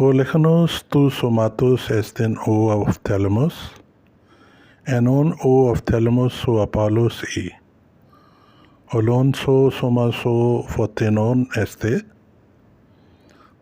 O léjanos tus somatos esten o oftalmos, enon o oftalmos o apalos y olon so somaso fotenon este۔